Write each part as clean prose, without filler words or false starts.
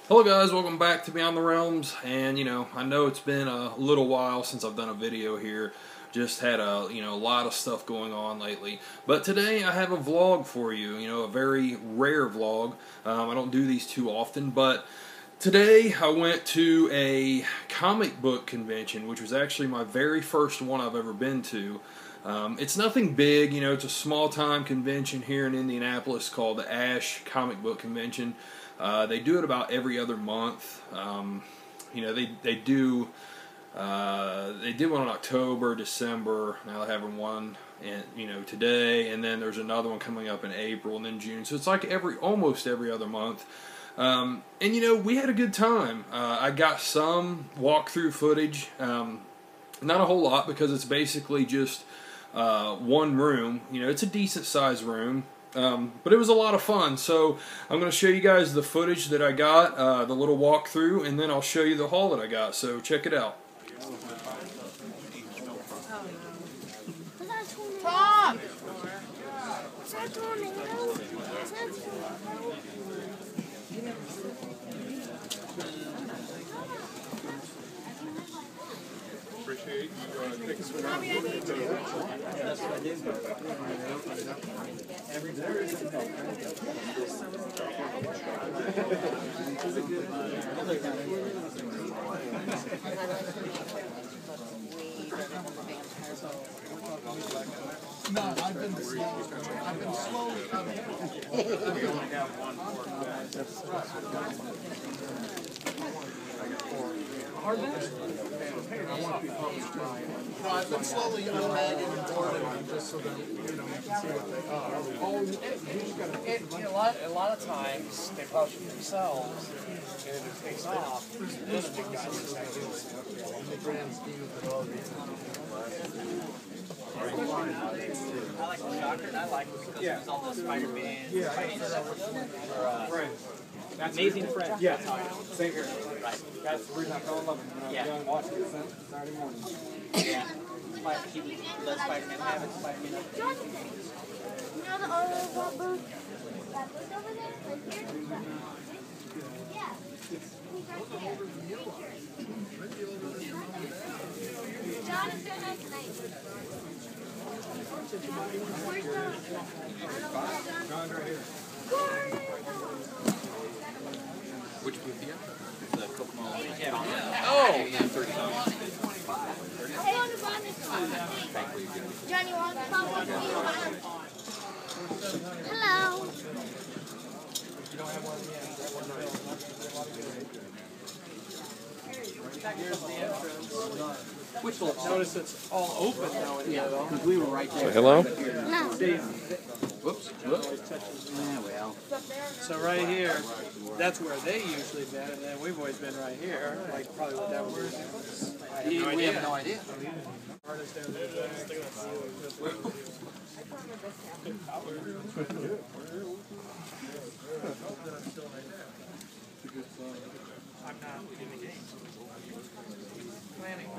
Hello guys, welcome back to Beyond the Realms. And I know it's been a little while since I've done a video here. Just had a lot of stuff going on lately. But today I have a vlog for you, a very rare vlog. I don't do these too often, but today I went to a comic book convention, which was actually my very first one I've ever been to. It's nothing big, it's a small-time convention here in Indianapolis called the ASH Comic Book Convention. They do it about every other month. They did one in October, December. Now they're having one, today, and then there's another one coming up in April, and then June. So it's like almost every other month. And we had a good time. I got some walkthrough footage. Not a whole lot because it's basically just one room. It's a decent sized room. But it was a lot of fun, so I'm going to show you guys the footage that I got, the little walkthrough, and then I'll show you the haul that I got, so check it out. Tom! Appreciate you taking some time. That's what I did. Every day. Is it good? No, I've been slowly coming. We only have one more. I've been slowly unbagging and boarding them just so that you can see what they are. A lot of times they publish it themselves, and if it takes off, then the big guys In the grand scheme of it all. I like the Shocker, and I like it because there's all the Spider-Man, Right. That's Amazing Friends. Yeah. That's how I know. Same here. Right. That's the reason I fell in love with him when I was young, watching it since Saturday morning. Yeah. He let Spider-Man have it. Spider-Man up there. You know the Oreo booth? That booth over there? Right here? Yeah. John is so nice tonight. Where's John? John's right here. Which booth you got? The Pokemon. Oh! Hey, on the bottom. Johnny, want to come with me? Hello. Here's the entrance. Which one? Notice it's all open now. Yeah, because we were right there. Hello? No. Whoops. Yeah, well. So right here, that's where they usually been, and then we've always been right here, like probably what that was. We have no idea. Artist down there. I'm not in the game. Planning.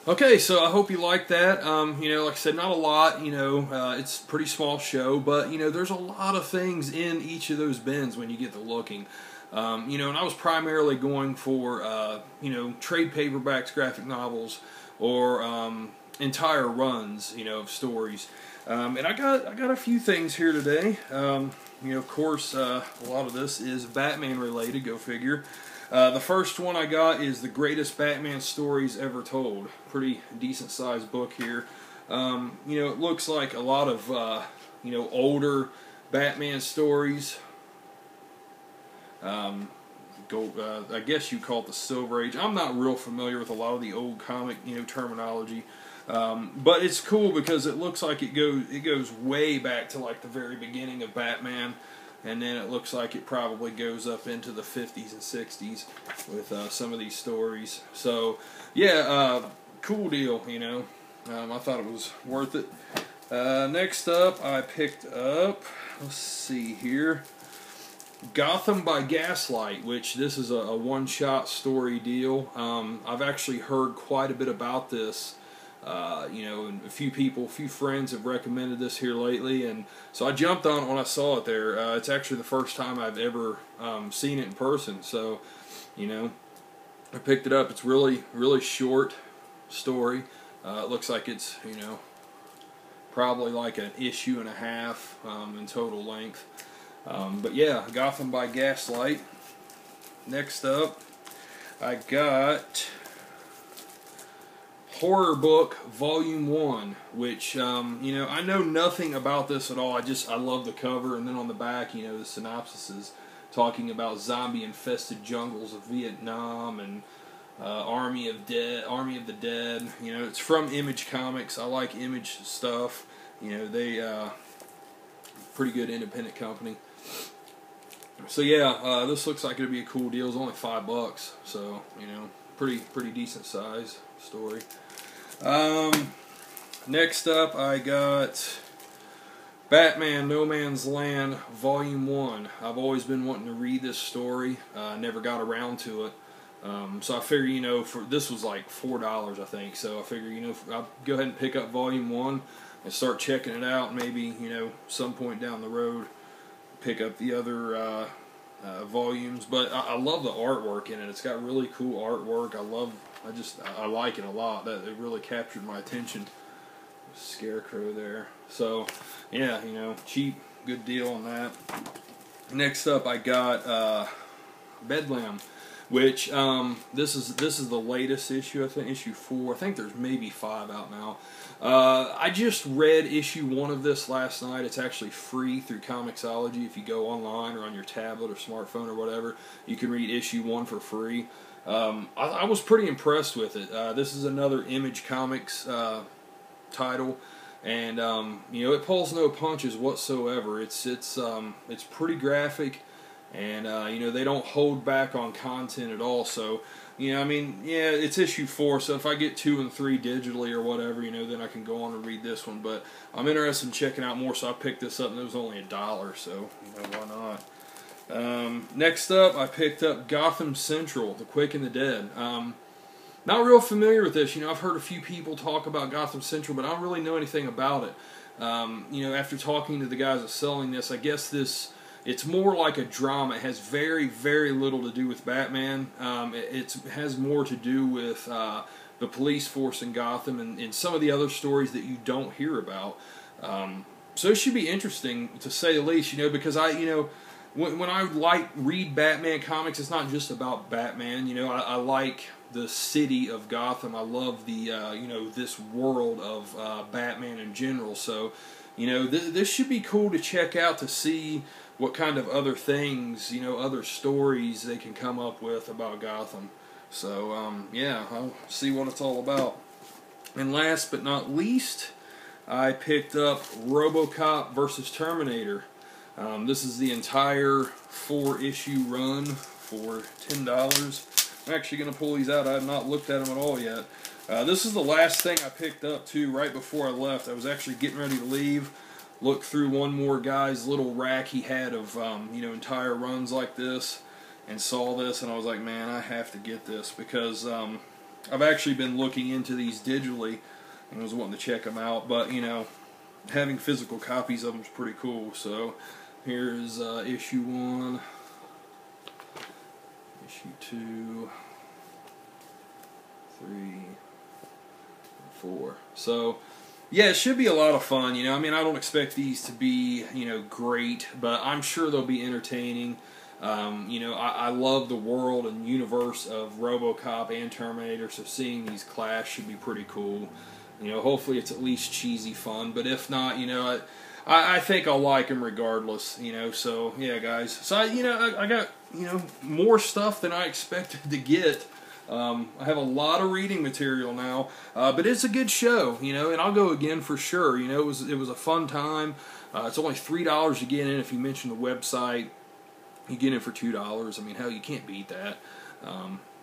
Okay, so I hope you like that. Like I said, not a lot, it's a pretty small show, but, there's a lot of things in each of those bins when you get to looking. And I was primarily going for, trade paperbacks, graphic novels, or entire runs, of stories. And I got a few things here today. Of course, a lot of this is Batman related, go figure. The first one I got is The Greatest Batman Stories Ever Told. Pretty decent sized book here. It looks like a lot of, older Batman stories. I guess you call it the Silver Age. I'm not real familiar with a lot of the old comic, terminology. But it's cool because it looks like it goes way back to like the very beginning of Batman. And then it looks like it probably goes up into the 50s and 60s with some of these stories. So, yeah, cool deal, I thought it was worth it. Next up, I picked up, let's see here, Gotham by Gaslight, which this is a one-shot story deal. I've actually heard quite a bit about this. You know, and a few friends have recommended this here lately, and so I jumped on it when I saw it there. It's actually the first time I've ever seen it in person, so, you know, I picked it up. It's really short story. It looks like it's, you know, probably like an issue and a half in total length. But yeah, Gotham by Gaslight. Next up, I got Horror Book Volume 1, which, you know, I know nothing about this at all. I love the cover, and then on the back, you know, the synopsis is talking about zombie-infested jungles of Vietnam and Army of the Dead. You know, it's from Image Comics. I like Image stuff. You know, they pretty good independent company. So yeah, this looks like it'd be a cool deal. It's only $5, so, you know, pretty decent size story. Next up, I got Batman No Man's Land Volume 1. I've always been wanting to read this story. Never got around to it. So I figure, you know, this was like $4, I think. So I figure, you know, I'll go ahead and pick up Volume 1 and start checking it out. Maybe, you know, some point down the road, pick up the other volumes. But I love the artwork in it. It's got really cool artwork. I like it a lot. It really captured my attention. Scarecrow there. So yeah, you know, cheap, good deal on that. Next up, I got Bedlam, which this is the latest issue. I think issue 4. I think there's maybe 5 out now. I just read issue 1 of this last night. It's actually free through Comixology. If you go online or on your tablet or smartphone or whatever, you can read issue 1 for free. I was pretty impressed with it. This is another Image Comics title, and you know, it pulls no punches whatsoever. It's pretty graphic, and you know, they don't hold back on content at all. So, you know, I mean, yeah, it's issue 4, so if I get 2 and 3 digitally or whatever, you know, then I can go on and read this one. But I'm interested in checking out more, so I picked this up, and it was only $1, so, you know, why not? Next up, I picked up Gotham Central, The Quick and the Dead. Not real familiar with this. You know, I've heard a few people talk about Gotham Central, but I don't really know anything about it. You know, after talking to the guys that's selling this, I guess it's more like a drama. It has very little to do with Batman. It has more to do with the police force in Gotham and some of the other stories that you don't hear about. So it should be interesting, to say the least, you know, because when I read Batman comics, it's not just about Batman. You know, I like the city of Gotham. I love the you know, this world of Batman in general. So, you know, this should be cool to check out, to see what kind of other things, you know, other stories they can come up with about Gotham. So yeah, I'll see what it's all about. And last but not least, I picked up RoboCop versus Terminator. This is the entire 4-issue run for $10. I'm actually going to pull these out. I have not looked at them at all yet. This is the last thing I picked up, too, right before I left. I was actually getting ready to leave, looked through one more guy's little rack he had of, you know, entire runs like this, and saw this, and I was like, man, I have to get this, because I've actually been looking into these digitally, and was wanting to check them out, but, you know, having physical copies of them is pretty cool. So here's issue 1, issue 2, 3, and 4. So yeah, it should be a lot of fun. You know, I mean, I don't expect these to be, you know, great, but I'm sure they'll be entertaining. You know, I love the world and universe of RoboCop and Terminator, so seeing these clash should be pretty cool. You know, hopefully it's at least cheesy fun, but if not, you know, I think I'll like them regardless, you know. So yeah, guys, so I got, you know, more stuff than I expected to get. I have a lot of reading material now, but it's a good show, you know, and I'll go again for sure. You know, it was a fun time. It's only $3 to get in. If you mention the website, you get in for $2. I mean, hell, you can't beat that.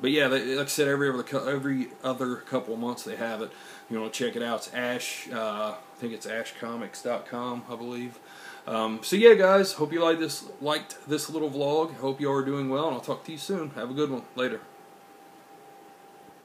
But yeah, like I said, every other couple of months they have it. You want to check it out? It's Ash. I think it's ashcomics.com, I believe. So yeah, guys, hope you liked this little vlog. Hope you are doing well, and I'll talk to you soon. Have a good one. Later.